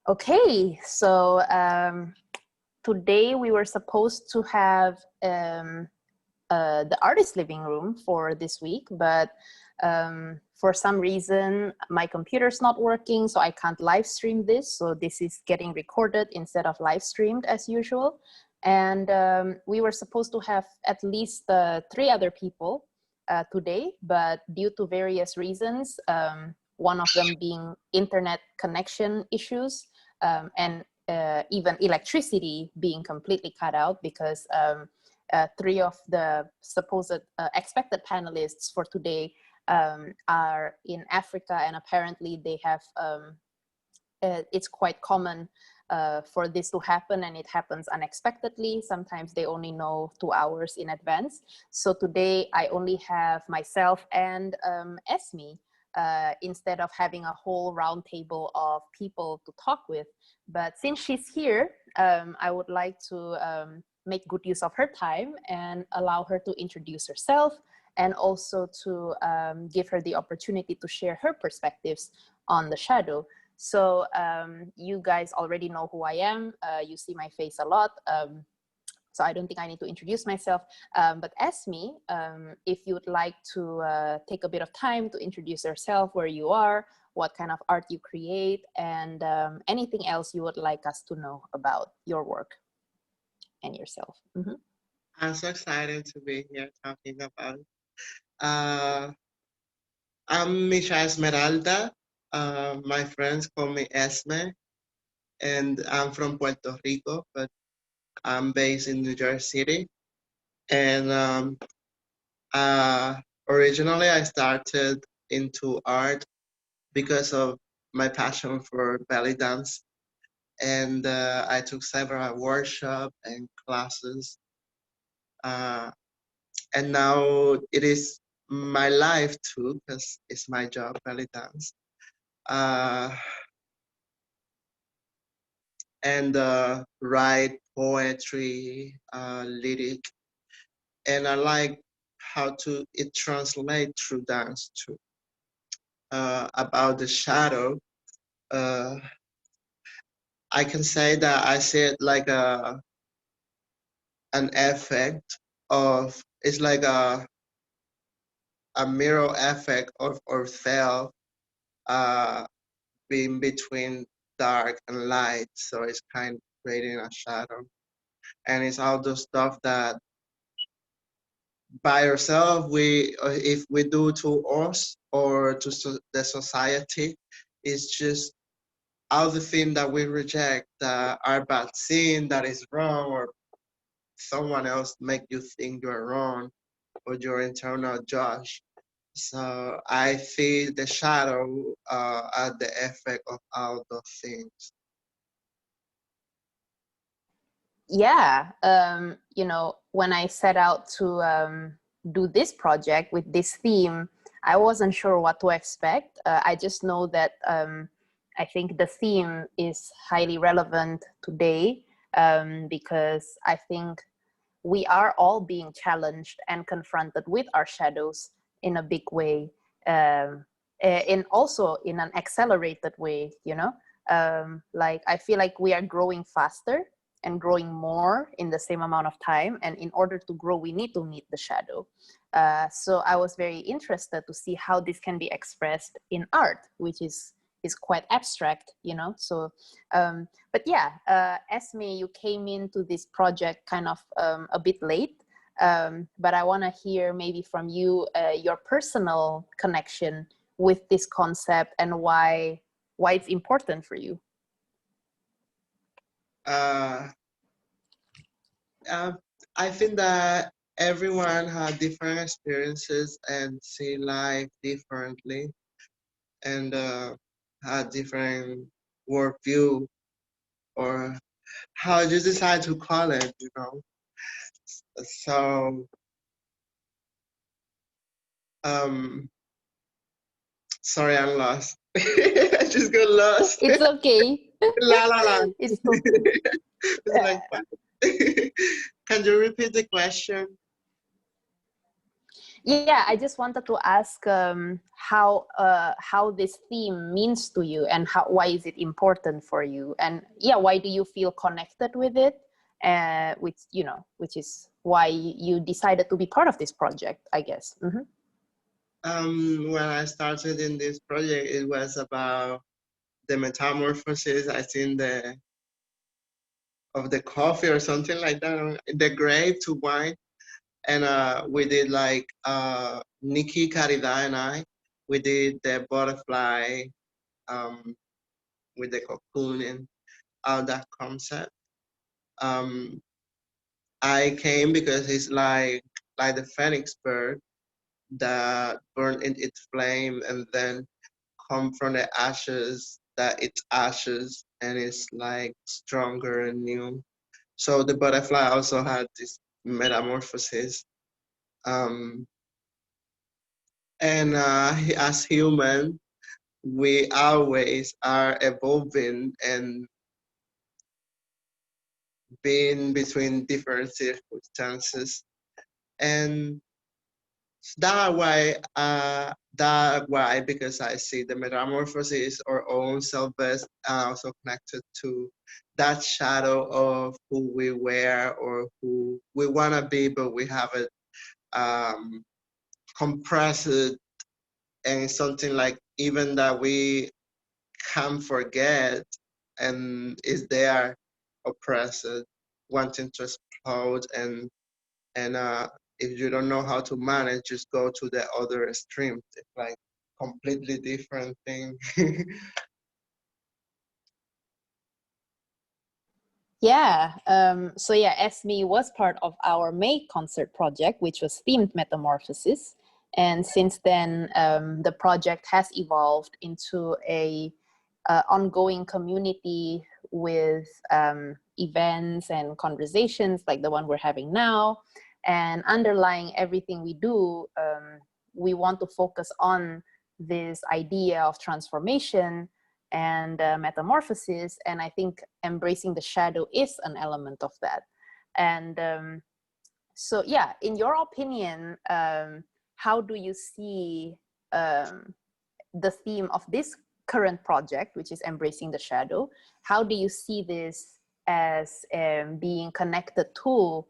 Okay, so today we were supposed to have the artist living room for this week, but for some reason my computer's not working, so I can't live stream this. So this is getting recorded instead of live streamed as usual. And we were supposed to have at least 3 other people today, but due to various reasons, one of them being internet connection issues, and even electricity being completely cut out, because 3 of the supposed expected panelists for today are in Africa, and apparently they have, it's quite common for this to happen, and it happens unexpectedly. Sometimes they only know 2 hours in advance. So today I only have myself and Esme, instead of having a whole round table of people to talk with. But since she's here, I would like to make good use of her time and allow her to introduce herself, and also to give her the opportunity to share her perspectives on the shadow. So you guys already know who I am. You see my face a lot. So I don't think I need to introduce myself. But Esme, if you would like to take a bit of time to introduce yourself, where you are, what kind of art you create, and anything else you would like us to know about your work and yourself. Mm-hmm. I'm so excited to be here talking about it. I'm Misha Esmeralda. My friends call me Esme, and I'm from Puerto Rico, but I'm based in New York City. And originally I started into art because of my passion for belly dance. And I took several workshops and classes. And now it is my life too, because it's my job, belly dance. And write poetry, lyric, and I like how it translate through dance too. About the shadow, uh, I can say that I see it like an effect of, it's like a mirror effect of ourselves being between dark and light. So it's kind of creating a shadow. And it's all the stuff that by ourselves, if we do to us or to the society, it's just all the things that we reject that are bad sin, that is wrong, or someone else make you think you're wrong, or your internal judge. So I see the shadow as the effect of all those things. Yeah, you know, when I set out to do this project with this theme, I wasn't sure what to expect. I just know that I think the theme is highly relevant today, because I think we are all being challenged and confronted with our shadows in a big way, in also in an accelerated way, you know. Like I feel like we are growing faster and growing more in the same amount of time, and in order to grow we need to meet the shadow. So I was very interested to see how this can be expressed in art, which is quite abstract, you know. So but yeah, Esme, you came into this project kind of a bit late, but I want to hear maybe from you your personal connection with this concept and why it's important for you. Uh, uh, I think that everyone had different experiences and see life differently, and had different worldview, or how you decide to call it, you know. So um sorry, I'm lost. I just got lost. It's okay. La la la. It's okay. It's like fun. Can you repeat the question? Yeah, I just wanted to ask how this theme means to you, and why is it important for you, and yeah, why do you feel connected with it, which is why you decided to be part of this project, I guess. Mm-hmm. When I started in this project, it was about the metamorphosis. I think of the coffee or something like that, the grape to wine. And we did like Nikki, Caridad, and we did the butterfly um, with the cocoon and all that concept. Um, I came because it's like the phoenix bird that burned in its flame and then come from the ashes, that it's ashes and it's like stronger and new. So the butterfly also had this metamorphosis. Um, and as human, we always are evolving and being between different circumstances. And that why because I see the metamorphosis, our own self-best, also connected to that shadow of who we were or who we want to be, but we haven't um, compressed it, and something like even that we can forget and is there oppressed, wanting to explode, and if you don't know how to manage, just go to the other extreme. It's like completely different thing. Yeah. So yeah, Esme was part of our May concert project, which was themed Metamorphosis. And since then, the project has evolved into a ongoing community with events and conversations like the one we're having now. And underlying everything we do, we want to focus on this idea of transformation and metamorphosis. And I think embracing the shadow is an element of that. And so, yeah, in your opinion, how do you see the theme of this current project, which is embracing the shadow? How do you see this as being connected to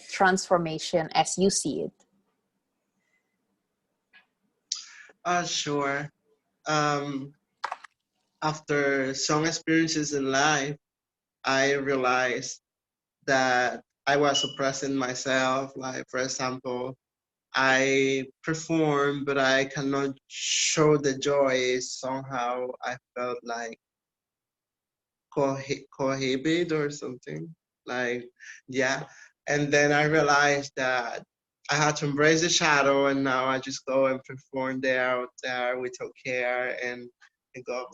transformation as you see it? Sure. Um, After some experiences in life, I realized that I was suppressing myself. Like, for example, I perform, but I cannot show the joy. Somehow I felt like cohibit or something. Like, yeah. And then I realized that I had to embrace the shadow, and now I just go and perform there out there without care and go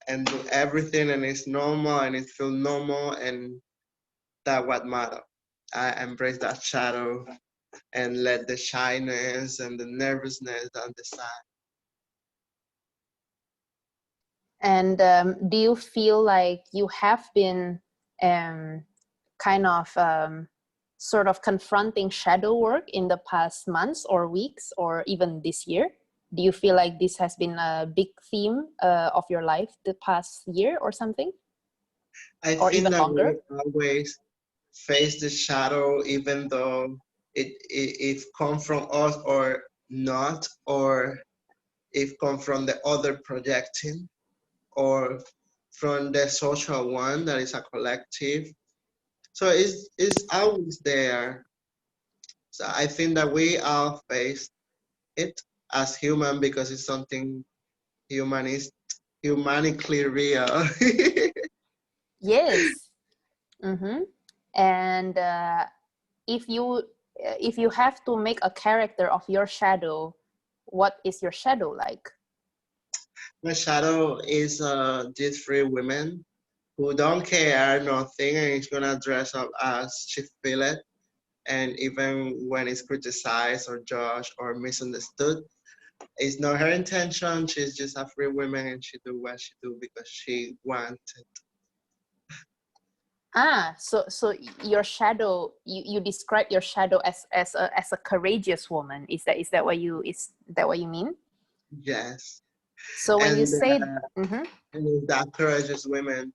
and do everything, and it's normal and it feels normal, and that what matter. I embrace that shadow and let the shyness and the nervousness on the side. And do you feel like you have been um, kind of sort of confronting shadow work in the past months or weeks or even this year? Do you feel like this has been a big theme of your life the past year or something, I or think even that longer? we always face the shadow, even though it come from us or not, or if come from the other projecting, or from the social one that is a collective. So it's always there. So I think that we all face it as human because it's something humanist, humanically real. Yes. Mm-hmm. And if you have to make a character of your shadow, what is your shadow like? My shadow is these three women who don't care nothing and is gonna dress up as she feel it. And even when it's criticized or judged or misunderstood, it's not her intention. She's just a free woman and she do what she do because she wanted. So your shadow, you describe your shadow as a courageous woman. Is that what you mean? Yes. So when you And say, mm-hmm. that courageous women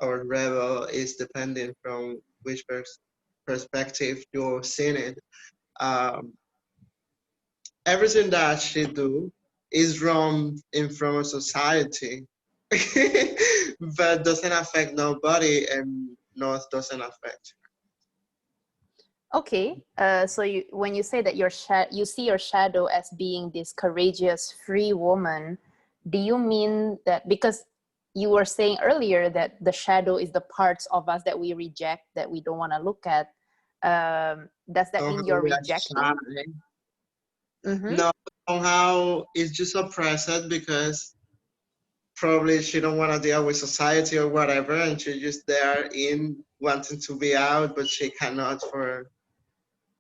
or rebel is depending from which perspective you're seeing it. Um, Everything that she do is wrong in front of society, but doesn't affect nobody and not doesn't affect. Okay, so when you say that you see your shadow as being this courageous, free woman, do you mean that because you were saying earlier that the shadow is the parts of us that we reject, that we don't want to look at? Does that mean Somehow you're we are rejecting? shy. Mm-hmm. No, somehow it's just oppressed because probably she don't want to deal with society or whatever, and she's just there in wanting to be out, but she cannot for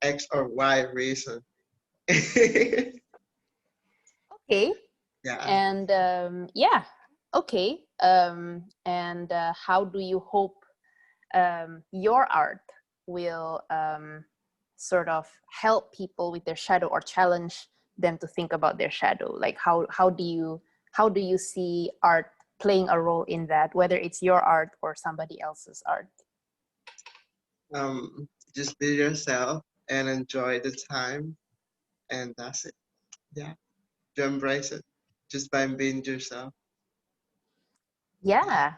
X or Y reason. Okay. Yeah. And yeah, okay. And how do you hope your art will sort of help people with their shadow or challenge them to think about their shadow? Like how do you see art playing a role in that, whether it's your art or somebody else's art? Just be yourself and enjoy the time, and that's it. Yeah, to embrace it just by being yourself. Yeah.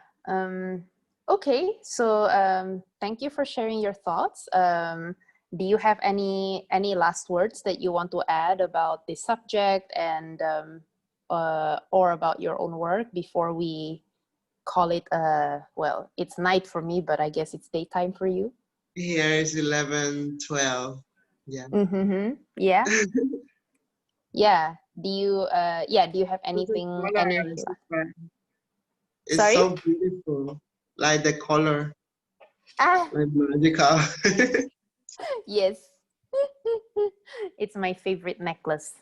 Okay. So thank you for sharing your thoughts. Do you have any last words that you want to add about this subject and or about your own work before we call it? Well, it's night for me, but I guess it's daytime for you. Here is 11:12. Yeah. Mm-hmm. Yeah. Yeah. Do you yeah? Do you have But the anything? color Any? is different. It's Sorry. so beautiful. Like the color, Ah. like magical. Yes. It's my favorite necklace,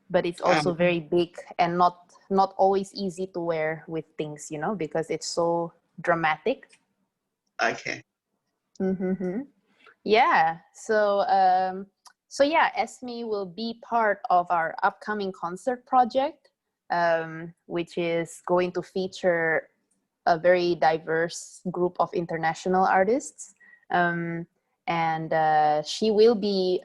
but it's also Um, very big and not always easy to wear with things, because it's so dramatic. okay. Mm-hmm. Yeah. So yeah, Esme will be part of our upcoming concert project, which is going to feature a very diverse group of international artists. Um, and she will be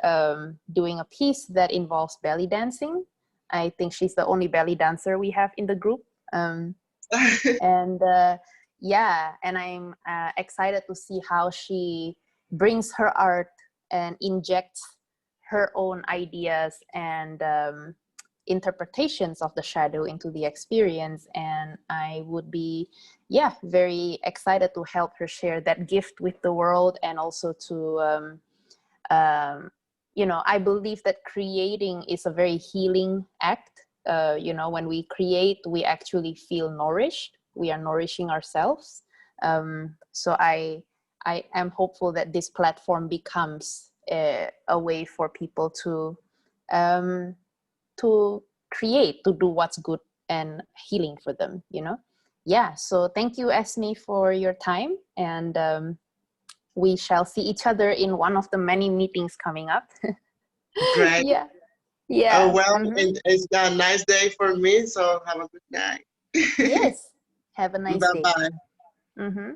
doing a piece that involves belly dancing. I think she's the only belly dancer we have in the group. And yeah, and I'm excited to see how she brings her art and injects her own ideas and interpretations of the shadow into the experience. And I would be, yeah, very excited to help her share that gift with the world, and also to I believe that creating is a very healing act. When we create, we actually feel nourished. We are nourishing ourselves. So I am hopeful that this platform becomes a way for people um, to create, to do what's good and healing for them. Yeah. So thank you, Esme, for your time, and we shall see each other in one of the many meetings coming up. Great. Yeah. Oh, Yeah. well, Mm-hmm. it's a nice day for me, so have a good night. Yes. Have a nice day. Bye-bye. Mm-hmm.